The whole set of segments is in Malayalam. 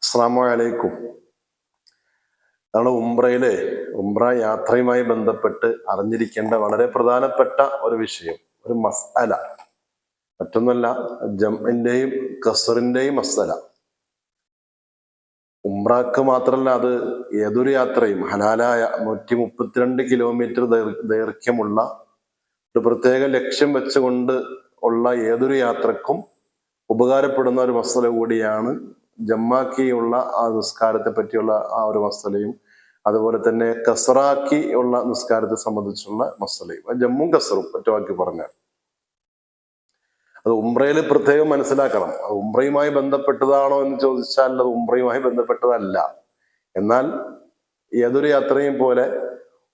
അസ്സലാമു അലൈക്കും. നമ്മൾ ഉംറ യാത്രയുമായി ബന്ധപ്പെട്ട് അറിഞ്ഞിരിക്കേണ്ട വളരെ പ്രധാനപ്പെട്ട ഒരു വിഷയം, ഒരു മസ്അല. മറ്റൊന്നല്ല, ജംഇന്റെയും ഖസ്റിന്റെയും മസ്അല. ഉംറക്ക് മാത്രമല്ല, അത് ഏതൊരു യാത്രയും ഹലാലായ 132 കിലോമീറ്റർ ദൈർഘ്യമുള്ള ഒരു പ്രത്യേക ലക്ഷ്യം വെച്ചുകൊണ്ട് ഉള്ള ഏതൊരു യാത്രക്കും ഉപകാരപ്പെടുന്ന ഒരു മസ്അല കൂടിയാണ് ജമ്മാക്കിയുള്ള ആ നിസ്കാരത്തെ പറ്റിയുള്ള ആ ഒരു മസ്അലയും, അതുപോലെ തന്നെ കസറാക്കി ഉള്ള നിസ്കാരത്തെ സംബന്ധിച്ചുള്ള മസ്അലയും. ജമ്മും കസറും ഒറ്റവാക്കി പറഞ്ഞാൽ അത് ഉംറയിൽ പ്രത്യേകം മനസ്സിലാക്കണം. അത് ഉംറയുമായി ബന്ധപ്പെട്ടതാണോ എന്ന് ചോദിച്ചാൽ അത് ഉംറയുമായി ബന്ധപ്പെട്ടതല്ല. എന്നാൽ ഏതൊരു യാത്രയും പോലെ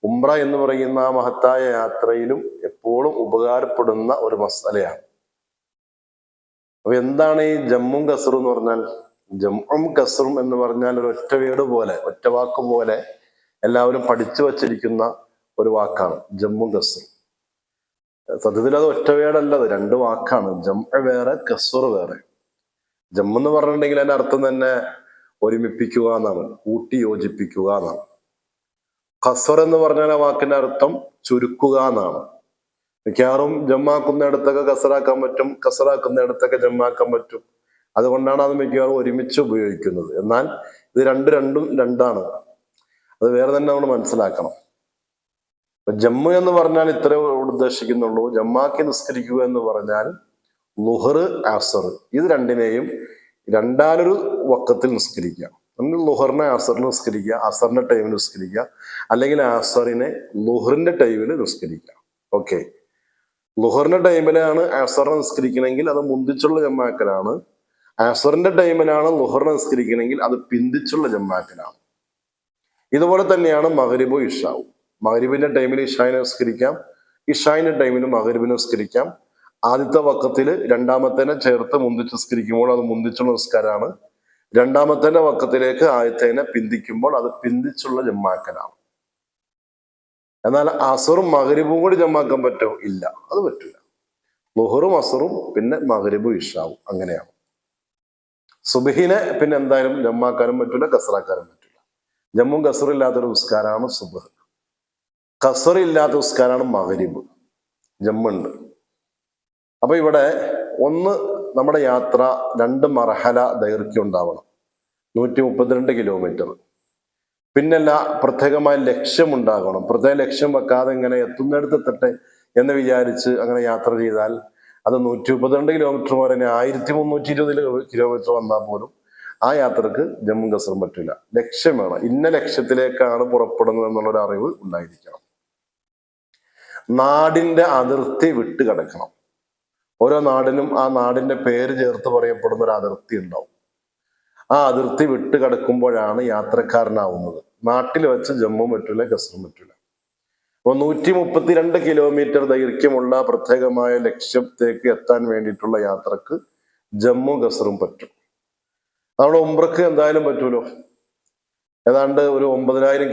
ഉംറ എന്ന് പറയുന്ന ആ മഹത്തായ യാത്രയിലും എപ്പോഴും ഉപകാരപ്പെടുന്ന ഒരു മസ്അലയാണ്. അപ്പൊ എന്താണ് ഈ ജമ്മും കസറും എന്ന് പറഞ്ഞാൽ? ജമ്മും കസറും എന്ന് പറഞ്ഞാൽ ഒരു ഒറ്റ വീട് പോലെ, ഒറ്റ വാക്ക് പോലെ എല്ലാവരും പഠിച്ചു വച്ചിരിക്കുന്ന ഒരു വാക്കാണ് ജമ്മും കസറും. സത്യത്തിൽ അത് ഒറ്റ വേടല്ല, അത് രണ്ട് വാക്കാണ്. ജംഅ വേറെ, കസറ് വേറെ. ജമ്മ് എന്ന് പറഞ്ഞിട്ടുണ്ടെങ്കിൽ അതിന്റെ അർത്ഥം തന്നെ ഒരുമിപ്പിക്കുക എന്നാണ്, കൂട്ടി യോജിപ്പിക്കുക എന്നാണ്. ഖസർ എന്ന് പറഞ്ഞാൽ ആ വാക്കിന്റെ അർത്ഥം ചുരുക്കുക എന്നാണ്. മിക്കവാറും ജമ്മാക്കുന്നിടത്തൊക്കെ കസറാക്കാൻ പറ്റും, കസറാക്കുന്നിടത്തൊക്കെ ജമ്മാക്കാൻ പറ്റും. അതുകൊണ്ടാണ് അത് മിക്കവാറും ഒരുമിച്ച് ഉപയോഗിക്കുന്നത്. എന്നാൽ ഇത് രണ്ടും രണ്ടാണ്. അത് വേറെ തന്നെ നമ്മൾ മനസ്സിലാക്കണം. ജമ്മു എന്ന് പറഞ്ഞാൽ ഇത്രേ ഉദ്ദേശിക്കുന്നുള്ളൂ. ജമ്മാക്കി നിസ്കരിക്കുക എന്ന് പറഞ്ഞാൽ ലുഹർ, അസർ ഇത് രണ്ടിനെയും രണ്ടാലൊരു വക്കത്തിൽ നിസ്കരിക്കുക. ലുഹറിനെ അസറിന് നിസ്കരിക്കുക, അസറിന്റെ ടൈമിൽ നിസ്കരിക്കുക, അല്ലെങ്കിൽ അസറിനെ ലുഹറിന്റെ ടൈമിൽ നിസ്കരിക്കുക. ഓക്കെ, ലുഹറിന്റെ ടൈമിലാണ് അസറിനെ നിസ്കരിക്കണമെങ്കിൽ അത് മുന്തിച്ചുള്ള ജമ്മാക്കലാണ്. അസറിന്റെ ടൈമിലാണ് ലുഹറിനെ നിസ്കരിക്കണമെങ്കിൽ അത് പിന്തിച്ചുള്ള ജമ്മാക്കലാണ്. ഇതുപോലെ തന്നെയാണ് മഗ്രിബും ഇഷാവും. മഗ്രിബിന്റെ ടൈമിൽ ഇഷായിനെ നിസ്കരിക്കാം, ഇഷായിന്റെ ടൈമിൽ മഗ്രിബിനെ നിസ്കരിക്കാം. ആദ്യത്തെ വക്കത്തില് രണ്ടാമത്തേനെ ചേർത്ത് മുന്തിച്ച് നിസ്കരിക്കുമ്പോൾ അത് മുന്തിച്ചുള്ള നിസ്കാരമാണ്. രണ്ടാമത്തേന്റെ വക്കത്തിലേക്ക് ആദ്യത്തേനെ പിന്തിക്കുമ്പോൾ അത് പിന്തിച്ചുള്ള ജമ്മാക്കലാണ്. എന്നാൽ അസറും മഗ്രിബും കൂടി ജമ്മാക്കാൻ പറ്റുമോ? ഇല്ല, അത് പറ്റില്ല. ളുഹറും അസറും പിന്നെ മഗ്രിബും ഇഷാവും, അങ്ങനെയാണ്. സുബ്ഹിനെ പിന്നെ എന്തായാലും ജമ്മാക്കാനും പറ്റില്ല, കസറാക്കാനും പറ്റില്ല. ജമ്മും കസറും ഇല്ലാത്തൊരു നിസ്കാരമാണ് സുബ്ഹ്. കസറില്ലാത്ത നിസ്കാരമാണ് മഗ്രിബ്. ജമ്മുണ്ട്. അപ്പൊ ഇവിടെ ഒന്ന്, നമ്മുടെ യാത്ര 2 മർഹല ദൈർഘ്യം ഉണ്ടാവണം, 132 കിലോമീറ്റർ. പിന്നല്ല, പ്രത്യേകമായ ലക്ഷ്യം ഉണ്ടാകണം. പ്രത്യേക ലക്ഷ്യം വെക്കാതെ ഇങ്ങനെ എത്തുന്നിടത്ത് എത്തട്ടെ എന്ന് വിചാരിച്ച് അങ്ങനെ യാത്ര ചെയ്താൽ അത് 132 കിലോമീറ്റർ വരെ 1320 കിലോമീറ്റർ വന്നാൽ പോലും ആ യാത്രക്ക് ജമ്മും കസറും പറ്റില്ല. ലക്ഷ്യം വേണം. ഇന്ന ലക്ഷ്യത്തിലേക്കാണ് പുറപ്പെടുന്നത് എന്നുള്ളൊരു അറിവ് ഉണ്ടായിരിക്കണം. നാടിന്റെ അതിർത്തി വിട്ട് കിടക്കണം. ഓരോ നാടിനും ആ നാടിന്റെ പേര് ചേർത്ത് പറയപ്പെടുന്ന ഒരു അതിർത്തി ഉണ്ടാവും. ആ അതിർത്തി വിട്ട് കിടക്കുമ്പോഴാണ് യാത്രക്കാരനാവുന്നത്. നാട്ടിൽ വെച്ച് ജമ്മും പറ്റില്ല, കസറും പറ്റില്ല. അപ്പൊ 132 കിലോമീറ്റർ ദൈർഘ്യമുള്ള പ്രത്യേകമായ ലക്ഷ്യത്തേക്ക് എത്താൻ വേണ്ടിയിട്ടുള്ള യാത്രക്ക് ജമ്മും കസറും പറ്റും. നമ്മുടെ ഉംറക്ക് എന്തായാലും പറ്റൂലോ. ഏതാണ്ട് ഒരു 9000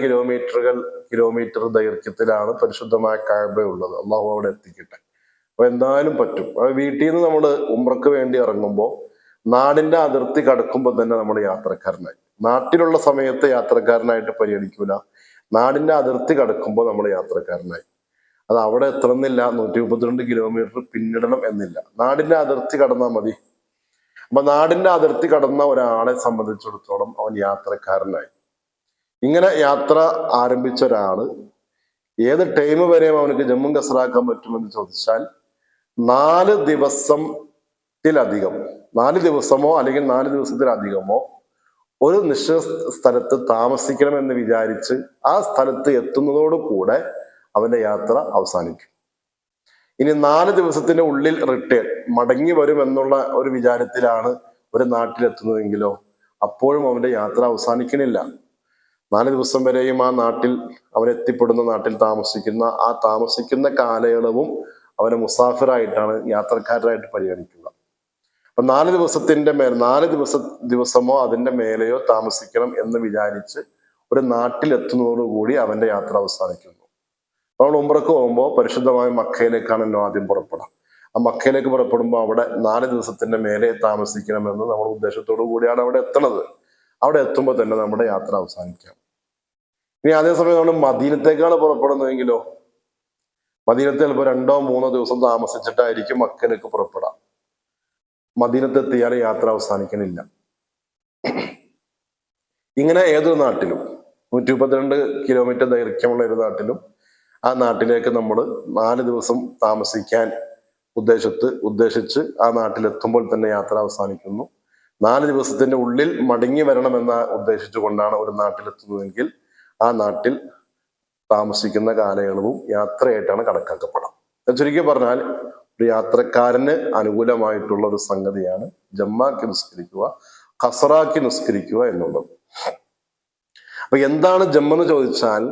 കിലോമീറ്റർ ദൈർഘ്യത്തിലാണ് പരിശുദ്ധമായ കഅബ ഉള്ളത്. അള്ളാഹു അവിടെ എത്തിക്കട്ടെ. അപ്പൊ എന്തായാലും പറ്റും. വീട്ടിൽ നിന്ന് നമ്മൾ ഉംറക്ക് വേണ്ടി ഇറങ്ങുമ്പോൾ നാടിന്റെ അതിർത്തി കടക്കുമ്പോൾ തന്നെ നമ്മൾ യാത്രക്കാരനായി. നാട്ടിലുള്ള സമയത്ത് യാത്രക്കാരനായിട്ട് പരിഗണിക്കൂല. നാടിന്റെ അതിർത്തി കടക്കുമ്പോൾ നമ്മൾ യാത്രക്കാരനായി. അത് അവിടെ എത്തണമെന്നില്ല, 132 കിലോമീറ്റർ പിന്നിടണം എന്നില്ല. നാടിന്റെ അതിർത്തി കടന്നാൽ മതി. അപ്പൊ നാടിന്റെ അതിർത്തി കടന്ന ഒരാളെ സംബന്ധിച്ചിടത്തോളം അവൻ യാത്രക്കാരനായി. ഇങ്ങനെ യാത്ര ആരംഭിച്ച ഒരാള് ഏത് ടൈം വരെയും അവനക്ക് ജമ്മും കസറാക്കാൻ പറ്റുമെന്ന് ചോദിച്ചാൽ 4 ദിവസത്തിലധികം, 4 ദിവസമോ അല്ലെങ്കിൽ 4 ദിവസത്തിലധികമോ ഒരു നിശ്ചിത സ്ഥലത്ത് താമസിക്കണമെന്ന് വിചാരിച്ച് ആ സ്ഥലത്ത് എത്തുന്നതോടുകൂടെ അവന്റെ യാത്ര അവസാനിക്കും. ഇനി 4 ദിവസത്തിന്റെ ഉള്ളിൽ റിട്ടേൺ മടങ്ങി വരും എന്നുള്ള ഒരു വിചാരത്തിലാണ് ഒരു നാട്ടിലെത്തുന്നതെങ്കിലോ അപ്പോഴും അവന്റെ യാത്ര അവസാനിക്കണില്ല. 4 ദിവസം വരെയും ആ നാട്ടിൽ അവൻ എത്തിപ്പെടുന്ന നാട്ടിൽ താമസിക്കുന്ന കാലയളവും അവനെ മുസാഫിറായിട്ടാണ്, യാത്രക്കാരനായിട്ട് പരിഗണിക്കുക. അപ്പൊ 4 ദിവസത്തിന്റെ മേൽ 4 ദിവസമോ അതിന്റെ മേലെയോ താമസിക്കണം എന്ന് വിചാരിച്ച് ഒരു നാട്ടിൽ എത്തുന്നതോടുകൂടി അവന്റെ യാത്ര അവസാനിക്കുന്നു. നമ്മൾ ഉംറക്ക് പോകുമ്പോൾ പരിശുദ്ധമായ മക്കയിലേക്കാണല്ലോ ആദ്യം പുറപ്പെടാം. ആ മക്കയിലേക്ക് പുറപ്പെടുമ്പോൾ അവിടെ 4 ദിവസത്തിന്റെ മേലെ താമസിക്കണമെന്ന് നമ്മുടെ ഉദ്ദേശത്തോടു കൂടിയാണ് അവിടെ എത്തണത്. അവിടെ എത്തുമ്പോൾ തന്നെ നമ്മുടെ യാത്ര അവസാനിക്കാം. ഇനി അതേസമയം നമ്മൾ മദീനത്തേക്കാണ് പുറപ്പെടുന്നതെങ്കിലോ, മദീനത്ത് ചിലപ്പോൾ 2-3 ദിവസം താമസിച്ചിട്ടായിരിക്കും മക്കയിലേക്ക് പുറപ്പെടാം. മദീനത്തെത്തിയാൽ യാത്ര അവസാനിക്കണില്ല. ഇങ്ങനെ ഏതൊരു നാട്ടിലും 132 കിലോമീറ്റർ ദൈർഘ്യമുള്ള ഒരു നാട്ടിലും ആ നാട്ടിലേക്ക് നമ്മൾ 4 ദിവസം താമസിക്കാൻ ഉദ്ദേശിച്ച് ആ നാട്ടിലെത്തുമ്പോൾ തന്നെ യാത്ര അവസാനിക്കുന്നു. 4 ദിവസത്തിന്റെ ഉള്ളിൽ മടങ്ങി വരണമെന്ന ഉദ്ദേശിച്ചുകൊണ്ടാണ് ഒരു നാട്ടിലെത്തുന്നതെങ്കിൽ ആ നാട്ടിൽ താമസിക്കുന്ന കാലയളവും യാത്രയായിട്ടാണ് കണക്കാക്കപ്പെടുക. ചുരുക്കി പറഞ്ഞാൽ ഒരു യാത്രക്കാരന് അനുകൂലമായിട്ടുള്ള ഒരു സംഗതിയാണ് ജമ്മാക്കി നിസ്കരിക്കുക, ഖസറാക്കി നിസ്കരിക്കുക എന്നുള്ളത്. അപ്പൊ എന്താണ് ജമ്മെന്ന് ചോദിച്ചാൽ,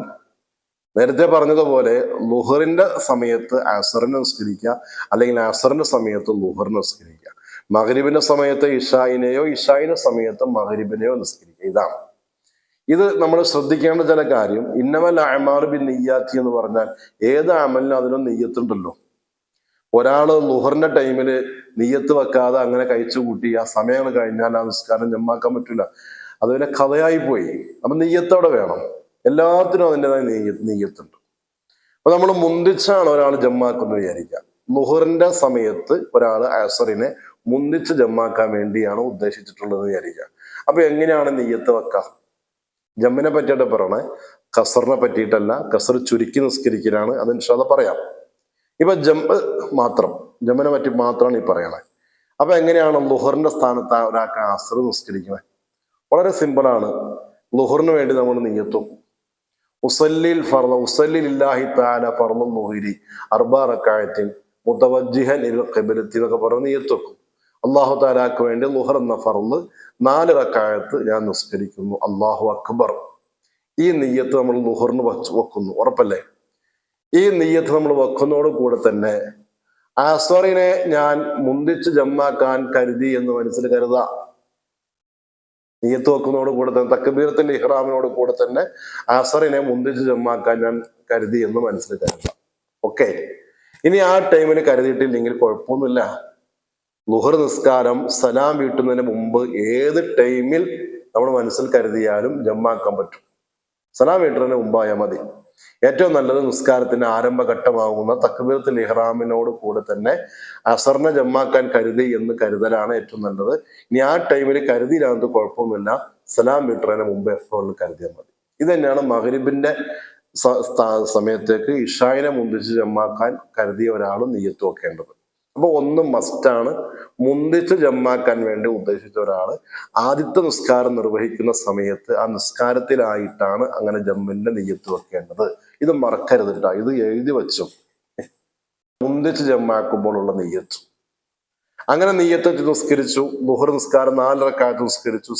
നേരത്തെ പറഞ്ഞതുപോലെ ലുഹറിന്റെ സമയത്ത് അസറിനെ നിസ്കരിക്കുക, അല്ലെങ്കിൽ അസറിന്റെ സമയത്ത് ലുഹറിനെ നിസ്കരിക്കുക, മഗ്രിബിന്റെ സമയത്ത് ഇഷായിനെയോ ഇഷായിന്റെ സമയത്ത് മഗ്രിബിനെയോ നിസ്കരിക്കുക. ഇതാണ് ഇത് നമ്മൾ ശ്രദ്ധിക്കേണ്ട ചില കാര്യം. ഇന്നമൽ അഅ്മാലു ബിന്നിയ്യാത്തി എന്ന് പറഞ്ഞാൽ ഏത് അമലിനും അതിനും നിയ്യത്തുണ്ടല്ലോ. ഒരാള് ലുഹറിന്റെ ടൈമില് നിയ്യത്ത് വെക്കാതെ അങ്ങനെ കഴിച്ചു കൂട്ടി ആ സമയങ്ങൾ കഴിഞ്ഞാൽ ആ നിസ്കാരം ജമ്മാക്കാൻ പറ്റില്ല, അതുപോലെ കഥയായി പോയി. അപ്പൊ നെയ്യത്തോടെ വേണം. എല്ലാത്തിനും അതിൻ്റെതായ നെയ്യത്തുണ്ട്. അപ്പൊ നമ്മൾ മുന്തിച്ചാണ് ഒരാൾ ജമ്മാക്കുന്നത് വിചാരിക്കുക. ലുഹറിന്റെ സമയത്ത് ഒരാൾ അസറിനെ മുന്തിച്ച് ജമ്മാക്കാൻ വേണ്ടിയാണ് ഉദ്ദേശിച്ചിട്ടുള്ളത് വിചാരിക്കുക. അപ്പൊ എങ്ങനെയാണ് നെയ്യത്ത് വെക്കുക? ജമ്മിനെ പറ്റിയിട്ട് പറയണേ, ഖസറിനെ പറ്റിയിട്ടല്ല. ഖസർ ചുരുക്കി നിസ്കരിക്കലാണ്, അത് ഇൻഷാ അല്ലാഹ് പറയാം. ഇപ്പൊ ജമ്മിനെ പറ്റി മാത്രമാണ് ഈ പറയണേ. അപ്പൊ എങ്ങനെയാണ് ലുഹറിന്റെ സ്ഥാനത്ത് ഒരാൾക്ക് അസർ നിസ്കരിക്കണേ? വളരെ സിമ്പിളാണ്. ലുഹറിന് വേണ്ടി നമ്മൾ നിയ്യത്ത് വെക്കും. ഉസല്ലിലില്ലാഹി തആല ഫർളു ളുഹരി 4 റക്അത്തിൻ മുതവജ്ജിഹൻ ഇലൽ ഖിബ്ലത്തി എന്നൊക്കെ പറഞ്ഞ് നിയ്യത്ത് വെക്കും. അല്ലാഹു തആലക്ക് വേണ്ടി ളുഹർ എന്ന ഫർള് 4 റക്അത്ത് ഞാൻ നിസ്കരിക്കുന്നു, അല്ലാഹു അക്ബർ. ഈ നിയ്യത്ത് നമ്മൾ ളുഹറിന് വെക്കുന്നു, ഉറപ്പല്ലേ? ഈ നിയ്യത്ത് നമ്മൾ വെക്കുന്നതോട് കൂടെ തന്നെ അസറിനെ ഞാൻ മുന്തിച്ച് ജമ്മാക്കാൻ കരുതി എന്ന് മനസ്സിൽ കരുതുക. നിയ്യത്ത് വെക്കുന്നതോട് കൂടെ തന്നെ തക്ബീറത്തുൽ ഇഹ്റാമിനോട് കൂടെ തന്നെ അസറിനെ മുന്തിച്ച് ജമ്മാക്കാൻ ഞാൻ കരുതി എന്ന് മനസ്സിൽ കരുതുക. ഓക്കെ. ഇനി ആ ടൈമിൽ കരുതിയിട്ടില്ലെങ്കിൽ കുഴപ്പമൊന്നുമില്ല. ളുഹർ നിസ്കാരം സലാം വീട്ടുന്നതിന് മുമ്പ് ഏത് ടൈമിൽ നമ്മൾ മനസ്സിൽ കരുതിയാലും ജമ്മാക്കാൻ പറ്റും. സലാം വീട്ടുന്നതിന് മുമ്പായാൽ മതി. ഏറ്റവും നല്ലത് നിസ്കാരത്തിന്റെ ആരംഭഘട്ടമാകുന്ന തക്ബീറത്തുൽ ഇഹ്റാമിനോട് കൂടെ തന്നെ അസറിനെ ജമ്മാക്കാൻ കരുതി എന്ന് കരുതലാണ് ഏറ്റവും നല്ലത്. ഇനി ആ ടൈമിൽ കരുതിയില്ലാത്ത കുഴപ്പമൊന്നുമില്ല, സലാം വീട്ടുന്നതിന് മുമ്പ് എപ്പോഴും കരുതിയാൽ മതി. ഇത് തന്നെയാണ് മഗ്രിബിന്റെ സമയത്തേക്ക് ഇഷായിനെ മുന്തിച്ച് ജമ്മാക്കാൻ കരുതിയ ഒരാൾ നിയ്യത്ത് വെക്കേണ്ടത്. അപ്പൊ ഒന്നും മസ്റ്റാണ്. മുന്തിച്ച് ജമ്മാക്കാൻ വേണ്ടി ഉദ്ദേശിച്ച ഒരാള് ആദ്യത്തെ നിസ്കാരം നിർവഹിക്കുന്ന സമയത്ത് ആ നിസ്കാരത്തിലായിട്ടാണ് അങ്ങനെ ജമ്മിന്റെ നിയ്യത്ത് വെക്കേണ്ടത്. ഇത് മറക്കരുത് കേട്ടോ, ഇത് എഴുതി വെച്ചു. മുന്തിച്ച് ജമ്മാക്കുമ്പോൾ ഉള്ള നിയ്യത്ത്. അങ്ങനെ നിയ്യത്ത് വെച്ച് നിസ്കരിച്ചു. ളുഹർ നിസ്കാരം 4 റക്അത്ത് നിസ്കരിച്ചു.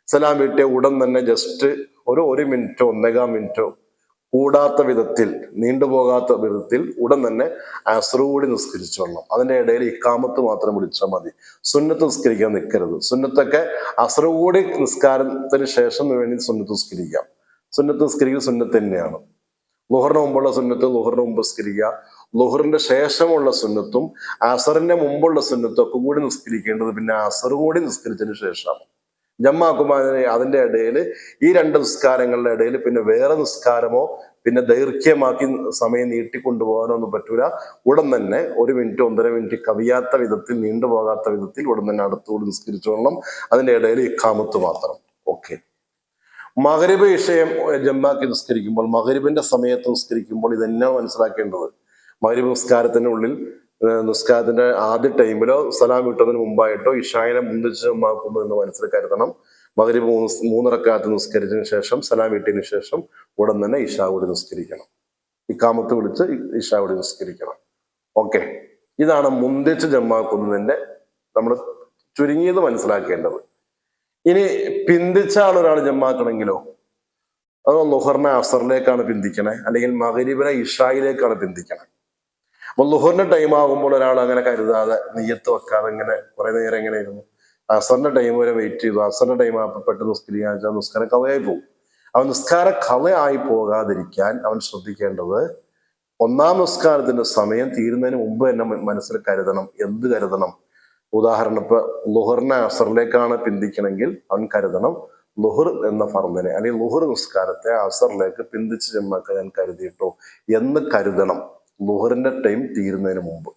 സലാം വീട്ടിയ ഉടൻ തന്നെ ജസ്റ്റ് ഒരു മിനിറ്റോ 1.25 മിനിറ്റോ കൂടാത്ത വിധത്തിൽ, നീണ്ടുപോകാത്ത വിധത്തിൽ ഉടൻ തന്നെ അസ്ർ കൂടി നിസ്കരിച്ചോളണം. അതിന്റെ ഇടയിൽ ഇഖാമത്ത് മാത്രം വിളിച്ചാൽ മതി. സുന്നത്ത് നിസ്കരിക്കാൻ നിൽക്കരുത്. സുന്നത്തൊക്കെ അസ്ർ കൂടി നിസ്കാരത്തിന് ശേഷം വേണ്ടി സുന്നത്ത് നിസ്കരിക്കാം. സുന്നത്ത് തന്നെയാണ്. ളുഹറിന് മുമ്പുള്ള സുന്നത്ത് ളുഹറിന് മുമ്പ് നിസ്കരിക്കുക. ളുഹറിന്റെ ശേഷമുള്ള സുന്നത്തും അസറിന്റെ മുമ്പുള്ള സുന്നത്തും ഒക്കെ കൂടി നിസ്കരിക്കേണ്ടത് പിന്നെ അസർ കൂടി നിസ്കരിച്ചതിന് ശേഷമാണ്. ജമ്മാക്കുമ്പോൾ അതിന്റെ ഇടയിൽ ഈ 2 നിസ്കാരങ്ങളുടെ ഇടയിൽ പിന്നെ വേറെ നിസ്കാരമോ പിന്നെ ദൈർഘ്യമാക്കി സമയം നീട്ടിക്കൊണ്ടുപോകാനോ ഒന്നും പറ്റൂല. ഉടൻ തന്നെ 1 മിനിറ്റ് 1.5 മിനിറ്റ് കവിയാത്ത വിധത്തിൽ, നീണ്ടുപോകാത്ത വിധത്തിൽ ഉടൻ തന്നെ അടുത്തുകൂടി നിസ്കരിച്ചോളണം. അതിന്റെ ഇടയിൽ ഇഖാമത്ത് മാത്രം. ഓക്കെ. മഗ്രിബ് ഇശയും ജമ്മാക്കി നിസ്കരിക്കുമ്പോൾ, മഗ്രിബിന്റെ സമയത്ത് നിസ്കരിക്കുമ്പോൾ ഇതന്നെയാണ് മനസ്സിലാക്കേണ്ടത്. മഗ്രിബ് നിസ്കാരത്തിന്റെ ആദ്യ ടൈമിലോ സലാം വീട്ടുന്നതിന് മുമ്പായിട്ടോ ഇഷായിനെ മുന്തിച്ച് ജമ്മാക്കുന്നു എന്ന് മനസ്സിൽ കരുതണം. മഗ്രിബ് 3 റക്അത്ത് നിസ്കരിച്ചതിന് ശേഷം സലാം വീട്ടിന് ശേഷം ഉടൻ തന്നെ ഇഷാ കൂടി നിസ്കരിക്കണം. ഇഖാമത്ത് വിളിച്ച് ഇഷാ കൂടി നിസ്കരിക്കണം. ഓക്കെ. ഇതാണ് മുന്തിച്ച് ജമ്മാക്കുന്നതിന്റെ നമ്മൾ ചുരുങ്ങിയത് മനസ്സിലാക്കേണ്ടത്. ഇനി പിന്തിച്ചാണ് ഒരാൾ ജമ്മാക്കണമെങ്കിലോ, അത് ളുഹറിനെ അസറിലേക്കാണ് പിന്തിക്കണേ, അല്ലെങ്കിൽ മഗ്രിബിനെ ഇഷായിലേക്കാണ് പിന്തിക്കണേ. അപ്പൊ ളുഹറിന്റെ ടൈം ആകുമ്പോൾ ഒരാൾ അങ്ങനെ കരുതാതെ നിയ്യത്ത് വെക്കാതെ ഇങ്ങനെ കുറെ നേരം എങ്ങനെ ഇരുന്നു അസറിന്റെ ടൈം വരെ വെയിറ്റ് ചെയ്തു. അസറിന്റെ ടൈം ആകുമ്പോൾ പെട്ടെന്ന് നിസ്കരിക്കാൻ വെച്ചാൽ നിസ്കാരം കവയായി പോകും. അവൻ നിസ്കാരം കവയായി പോകാതിരിക്കാൻ അവൻ ശ്രദ്ധിക്കേണ്ടത് 1ാം നിസ്കാരത്തിന്റെ സമയം തീരുന്നതിന് മുമ്പ് തന്നെ മനസ്സിൽ കരുതണം. എന്ത് കരുതണം? ഉദാഹരണം ഇപ്പൊ ലുഹറിനെ അസറിലേക്കാണ് പിന്തിക്കണമെങ്കിൽ അവൻ കരുതണം ലുഹർ എന്ന ഫർദിനെ അല്ലെങ്കിൽ ലുഹർ നിസ്കാരത്തെ അസറിലേക്ക് പിന്തിച്ച് ജമാക്കാൻ ഞാൻ കരുതിയിട്ടോ എന്ന് കരുതണം ലുഹറിന്റെ ടൈം തീരുന്നതിന് മുമ്പ്.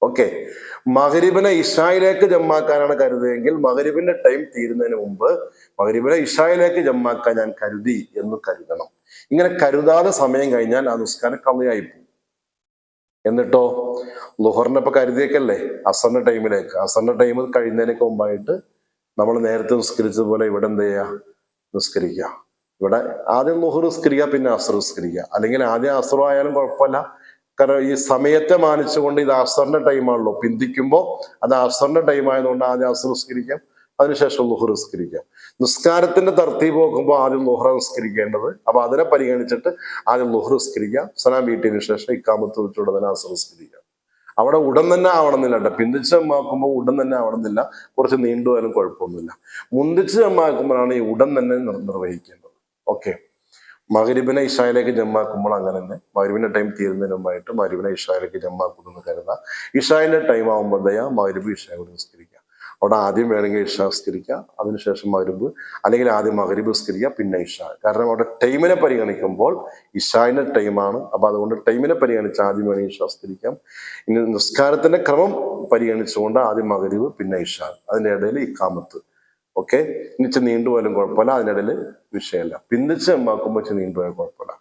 ഓക്കെ, മഗ്രിബിനെ ഇശായിലേക്ക് ജമാക്കാനാണ് കരുതിയെങ്കിൽ മഗ്രിബിന്റെ ടൈം തീരുന്നതിന് മുമ്പ് മഗ്രിബിനെ ഇശായിലേക്ക് ജമാക്കാൻ ഞാൻ കരുതി എന്ന് കരുതണം. ഇങ്ങനെ കരുതാതെ സമയം കഴിഞ്ഞാൽ ആ നിസ്കാരം കളയായി പോകും. എന്നിട്ടോ ലുഹറിനെ ഇപ്പൊ കരുതിയേക്കല്ലേ അസറിന്റെ ടൈമിലേക്ക്, അസറിന്റെ ടൈം കഴിയുന്നതിനൊക്കെ മുമ്പായിട്ട് നമ്മൾ നേരത്തെ നിസ്കരിച്ചതുപോലെ ഇവിടെ എന്ത് ചെയ്യുക, നിസ്കരിക്കുക. ഇവിടെ ആദ്യം ലുഹർ നിസ്കരിക്കുക, പിന്നെ അസർ നിസ്കരിക്കുക. അല്ലെങ്കിൽ ആദ്യം അസറും ആയാലും കുഴപ്പമില്ല, കാരണം ഈ സമയത്തെ മാനിച്ചുകൊണ്ട് ഇത് അസറിന്റെ ടൈമാണല്ലോ, പിന്തിക്കുമ്പോൾ അത് അസറിന്റെ ടൈം ആയതുകൊണ്ട് ആദ്യം അസർ നിസ്കരിക്കാം, അതിനുശേഷം ലുഹർ നിസ്കരിക്കാം. നിസ്കാരത്തിന്റെ തർത്തീബ് നോക്കുമ്പോൾ ആദ്യം ലുഹറ നിസ്കരിക്കേണ്ടത്, അപ്പൊ അതിനെ പരിഗണിച്ചിട്ട് ആദ്യം ലുഹർ നിസ്കരിക്കാം, സലാം വീട്ടിന് ശേഷം ഇക്കാമത്ത് വെച്ചുകൊണ്ട് തന്നെ അസർ നിസ്കരിക്കാം. അവിടെ ഉടൻ തന്നെ ആവണമെന്നില്ല കേട്ടോ, പിന്തിച്ച് ജമാക്കുമ്പോൾ ഉടൻ തന്നെ ആവണമെന്നില്ല, കുറച്ച് നീണ്ടുപോയാലും കുഴപ്പമൊന്നുമില്ല. മുന്തിച്ച് ജമാക്കുമ്പോഴാണ് ഈ ഉടൻ തന്നെ നിർവഹിക്കേണ്ടത്. ഓക്കെ, മഗ്രിബിനെ ഇശായിലേക്ക് ജമാക്കുമ്പോൾ അങ്ങനെ തന്നെ മഗ്രിബിന്റെ ടൈം തീരുന്നതിന് മുമ്പായിട്ട് മഗ്രിബിനെ ഇശായിലേക്ക് ജമാക്കുന്നു കരുതാം. ഇശായിന്റെ ടൈം ആകുമ്പോൾ മഗ്രിബ് ഇശാ കൂടി നിസ്കരിക്കുക. അവിടെ ആദ്യം വേണമെങ്കിൽ ഇശാ നിസ്കരിക്കുക, അതിനുശേഷം മഗ്രിബ്, അല്ലെങ്കിൽ ആദ്യം മഗ്രിബ് നിസ്കരിക്കുക, പിന്നെ ഇശാ. കാരണം അവിടെ ടൈമിനെ പരിഗണിക്കുമ്പോൾ ഇശായിന്റെ ടൈമാണ്, അപ്പൊ അതുകൊണ്ട് ടൈമിനെ പരിഗണിച്ച് ആദ്യം വേണമെങ്കിൽ ഇശാ നിസ്കരിക്കാം. ഇനി നിസ്കാരത്തിന്റെ ക്രമം പരിഗണിച്ചുകൊണ്ട് ആദ്യം മഗ്രിബ് പിന്നെ ഇശാ, അതിന്റെ ഇടയിൽ ഇഖാമത്ത്. ഓക്കെ, ഇനിച്ച് നീണ്ടുപോയാലും കുഴപ്പമില്ല, അതിനിടയിൽ വിഷയമല്ല. പിന്തിച്ച് എമ്പാക്കുമ്പോൾ നീണ്ടുപോയാൽ കുഴപ്പമില്ല.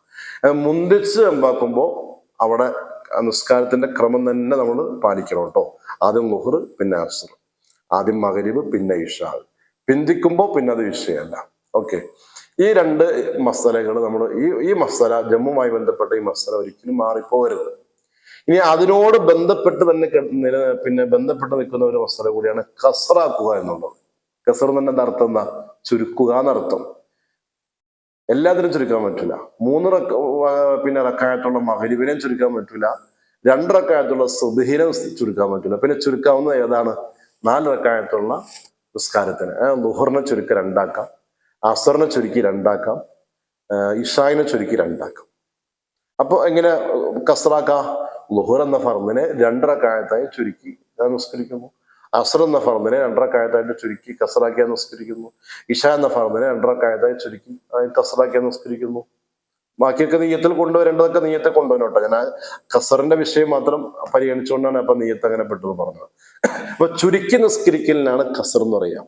മുന്തിച്ച് എമ്പാക്കുമ്പോൾ അവിടെ നിസ്കാരത്തിന്റെ ക്രമം തന്നെ നമ്മൾ പാലിക്കണം കേട്ടോ. ആദ്യം ലുഹർ പിന്നെ അസ്ർ, ആദ്യം മഗ്രിബ് പിന്നെ ഇശാ. പിന്തിക്കുമ്പോൾ പിന്നെ അത് വിഷയമല്ല. ഓക്കെ, ഈ രണ്ട് മസലകൾ നമ്മൾ ഈ മസല ജമ്മുമായി ബന്ധപ്പെട്ട ഈ മസല ഒരിക്കലും മാറിപ്പോകരുത്. ഇനി അതിനോട് ബന്ധപ്പെട്ട് തന്നെ പിന്നെ ബന്ധപ്പെട്ട് നിൽക്കുന്ന ഒരു മസല കൂടിയാണ് കസറാക്കുക എന്നുള്ളത്. കസർ തന്നെ അർത്ഥം എന്താ? ചുരുക്കുക എന്നർത്ഥം. എല്ലാത്തിനും ചുരുക്കാൻ പറ്റില്ല. 3 റക്കായത്തുള്ള മഗ്രിബിനെയും ചുരുക്കാൻ പറ്റില്ല, 2 റക്കായത്തുള്ള സുബ്ഹിനെ ചുരുക്കാൻ പറ്റില്ല. പിന്നെ ചുരുക്കാവുന്ന ഏതാണ്? 4 റക്കായത്തുള്ള നിസ്കാരത്തിന്. ലുഹറിനെ ചുരുക്കി 2 ആക്കാം, അസറിനെ ചുരുക്കി 2 ആക്കാം, ഇഷായിനെ ചുരുക്കി 2 ആക്കാം. അപ്പൊ എങ്ങനെ കസറാക്കാം? ലുഹർ എന്ന ഫർദിനെ 2 റക്കായത്തായി ചുരുക്കി നിസ്കരിക്കുന്നു, അസർ എന്ന ഫർദിനെ 2 റക്കായത്തായിട്ട് ചുരുക്കി കസറാക്കിയാൽ നിസ്കരിക്കുന്നു, ഇഷ എന്ന ഫർദിനെ 2 റക്കായത്തായി ചുരുക്കി കസറാക്കിയാൽ നിസ്കരിക്കുന്നു. ബാക്കിയൊക്കെ നീയത്തിൽ കൊണ്ടുവരേണ്ടതൊക്കെ നീയത്തെ കൊണ്ടുവരട്ടെ. ഞാൻ കസറിന്റെ വിഷയം മാത്രം പരിഗണിച്ചുകൊണ്ടാണ് അപ്പൊ നീയത്ത് അങ്ങനെ പെട്ടെന്ന് പറഞ്ഞത്. അപ്പൊ ചുരുക്കി നിസ്കരിക്കലിനാണ് കസർ എന്ന് പറയാം.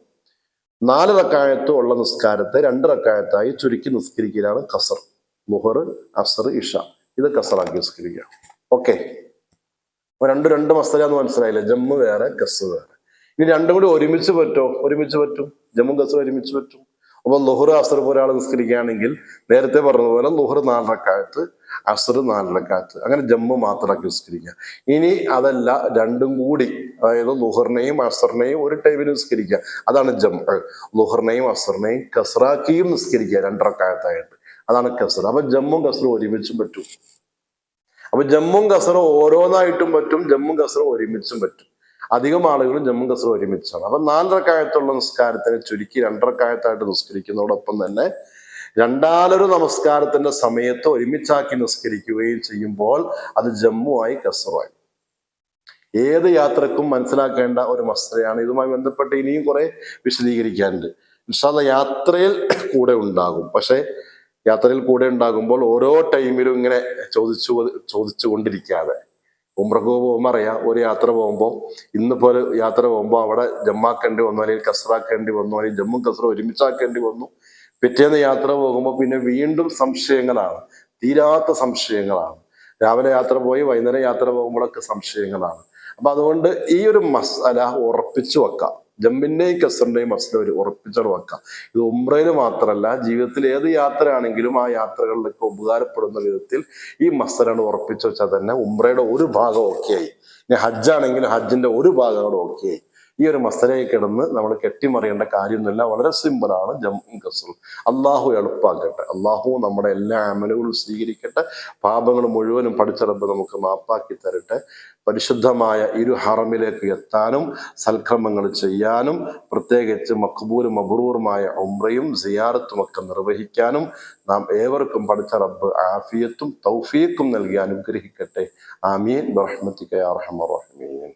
4 റക്കായത്ത് ഉള്ള നിസ്കാരത്തെ 2 റക്കായത്തായി ചുരുക്കി നിസ്കരിക്കലാണ് കസർ. ലുഹർ, അസർ, ഇഷ ഇത് കസറാക്കി നിസ്കരിക്കുക. ഓക്കെ, അപ്പൊ രണ്ട് മസലാന്ന് മനസ്സിലായില്ലേ? ജമ്മു വേറെ കസ് വേറെ. ഇനി രണ്ടും കൂടി ഒരുമിച്ച് പറ്റുമോ? ഒരുമിച്ച് പറ്റും, ജമ്മും കസും ഒരുമിച്ച് പറ്റും. അപ്പൊ ലുഹർ അസർ ഒരാൾ നിസ്കരിക്കുകയാണെങ്കിൽ നേരത്തെ പറഞ്ഞതുപോലെ ലുഹർ 4 റക്കായത്ത്, അസർ 4 റക്കായത്ത്, അങ്ങനെ ജമ്മു മാത്രമാക്കി നിസ്കരിക്കുക. ഇനി അതല്ല, രണ്ടും കൂടി, അതായത് ലുഹറിനെയും അസറിനെയും ഒരു ടൈമിൽ നിസ്കരിക്കുക, അതാണ് ജമ്മു. ലുഹറിനെയും അസറിനെയും കസറാക്കിയും നിസ്കരിക്കുക 2 റക്കായത്തായിട്ട്, അതാണ് കസർ. അപ്പൊ ജമ്മും കസറും ഒരുമിച്ചും പറ്റും. അപ്പൊ ജമ്മും കസറും ഓരോന്നായിട്ടും പറ്റും, ജമ്മും കസറും ഒരുമിച്ചും പറ്റും. അധികം ആളുകളും ജമ്മും കസറും ഒരുമിച്ചാണ്. അപ്പൊ 4 റക്കായത്തുള്ള നിസ്കാരത്തിനെ ചുരുക്കി 2 റക്കായത്തായിട്ട് നിസ്കരിക്കുന്നതോടൊപ്പം തന്നെ രണ്ടാലൊരു നമസ്കാരത്തിന്റെ സമയത്ത് ഒരുമിച്ചാക്കി നിസ്കരിക്കുകയും ചെയ്യുമ്പോൾ അത് ജമ്മുവായി കസറുമായി. ഏത് യാത്രക്കും മനസ്സിലാക്കേണ്ട ഒരു മസലയാണ്. ഇതുമായി ബന്ധപ്പെട്ട് ഇനിയും കുറെ വിശദീകരിക്കാനുണ്ട്. ഇൻഷാ അല്ലാഹ് യാത്രയിൽ കൂടെ ഉണ്ടാകും. പക്ഷെ യാത്രയിൽ കൂടെ ഉണ്ടാകുമ്പോൾ ഓരോ ടൈമിലും ഇങ്ങനെ ചോദിച്ചു കൊണ്ടിരിക്കാതെ, ഉംറക്ക് പോകുമ്പോൾ അറിയാം, ഒരു യാത്ര പോകുമ്പോൾ ഇന്നിപ്പോ ഒരു യാത്ര പോകുമ്പോൾ അവിടെ ജമ്മാക്കേണ്ടി വന്നു, അല്ലെങ്കിൽ കസറാക്കേണ്ടി വന്നു, അല്ലെങ്കിൽ ജമ്മും കസറും ഒരുമിച്ചാക്കേണ്ടി വന്നു. പിറ്റേന്ന് യാത്ര പോകുമ്പോൾ പിന്നെ വീണ്ടും സംശയങ്ങളാണ്, തീരാത്ത സംശയങ്ങളാണ്. രാവിലെ യാത്ര പോയി വൈകുന്നേരം യാത്ര പോകുമ്പോഴൊക്കെ സംശയങ്ങളാണ്. അപ്പൊ അതുകൊണ്ട് ഈ ഒരു മസല ഉറപ്പിച്ചു വെക്കാം. ജമ്മിന്റെയും കസറിന്റെയും മസല ഉറപ്പിച്ചാണ് വെക്കാം. ഇത് ഉംറയിൽ മാത്രമല്ല, ജീവിതത്തിൽ ഏത് യാത്രയാണെങ്കിലും ആ യാത്രകളിലൊക്കെ ഉപകാരപ്പെടുന്ന വിധത്തിൽ ഈ മസലാണ് ഉറപ്പിച്ചു വെച്ചാൽ തന്നെ ഉംറയുടെ ഒരു ഭാഗം ഓക്കെയായി. ഇനി ഹജ്ജാണെങ്കിൽ ഹജ്ജിന്റെ ഒരു ഭാഗം കൂടെ ഓക്കെയായി. ഈ ഒരു മസലയിൽ കിടന്ന് നമ്മൾ കെട്ടിമറിയേണ്ട കാര്യമൊന്നുമില്ല. വളരെ സിമ്പിളാണ് ജമ്മും കസറും. അള്ളാഹു എളുപ്പാക്കട്ടെ. അള്ളാഹു നമ്മുടെ എല്ലാ അമലുകളും സ്വീകരിക്കട്ടെ. പാപങ്ങൾ മുഴുവനും പഠിച്ചറപ്പ് നമുക്ക് മാപ്പാക്കി തരട്ടെ. പരിശുദ്ധമായ ഇരു ഹറമിലേക്ക് എത്താനും സൽക്രമങ്ങൾ ചെയ്യാനും പ്രത്യേകിച്ച് മഖ്ബൂലും മബ്റൂറുമായ ഉംറയും സിയാറത്തും ഒക്കെ നിർവഹിക്കാനും നാം ഏവർക്കും പഠിച്ച റബ്ബ് ആഫിയത്തും തൗഫീഖും നൽകി അനുഗ്രഹിക്കട്ടെ. ആമീൻ ബിറഹ്മതിക യാ അർഹമർ റഹീമീൻ.